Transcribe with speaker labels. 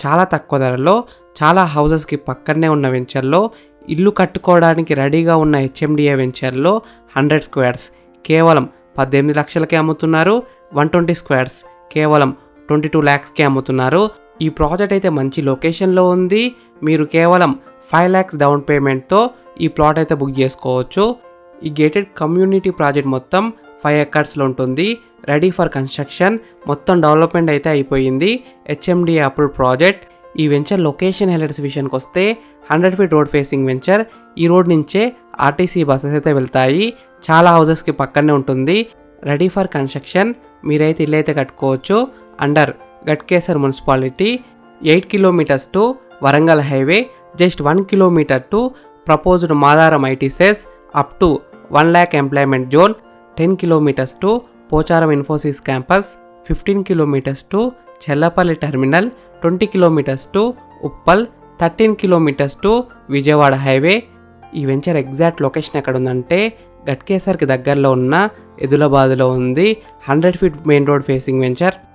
Speaker 1: చాలా తక్కువ ధరలో చాలా హౌసెస్కి పక్కనే ఉన్న వెంచర్లో ఇల్లు కట్టుకోవడానికి రెడీగా ఉన్న హెచ్ఎండిఏ వెంచర్లో 100 స్క్వేర్స్ కేవలం 18 లక్షలకే అమ్ముతున్నారు. 120 స్క్వేర్స్ కేవలం 22 lakhsకే అమ్ముతున్నారు. ఈ ప్రాజెక్ట్ అయితే మంచి లొకేషన్లో ఉంది. మీరు కేవలం 5 lakhs డౌన్ పేమెంట్తో ఈ ప్లాట్ అయితే బుక్ చేసుకోవచ్చు. ఈ గేటెడ్ కమ్యూనిటీ ప్రాజెక్ట్ మొత్తం 5 acresలో ఉంటుంది. రెడీ ఫర్ కన్స్ట్రక్షన్, మొత్తం డెవలప్మెంట్ అయితే అయిపోయింది. HMDA approved project. ఈ వెంచర్ లొకేషన్ హైలైట్స్ విషయానికి వస్తే 100 feet రోడ్ ఫేసింగ్ వెంచర్. ఈ రోడ్ నుంచే ఆర్టీసీ బస్సెస్ అయితే వెళ్తాయి. చాలా హౌసెస్కి పక్కనే ఉంటుంది. Ready for construction. మీరైతే ఇల్లు అయితే కట్టుకోవచ్చు. Under Ghatkesar municipality. 8 kilometers to Warangal highway. Just 1 kilometer to proposed Madaram IT SEZ. Up to 1 lakh employment zone. 10 kilometers to Pocharam Infosys campus. 15 kilometers to Chellapalli terminal. 20 kilometers to Uppal. 13 kilometers to Vijayawada highway. ఈ వెంచర్ ఎగ్జాక్ట్ లొకేషన్ ఎక్కడ ఉందంటే గట్కేసర్కి దగ్గరలో ఉన్న ఎదులాబాద్లో ఉంది. 100 feet main road facing venture.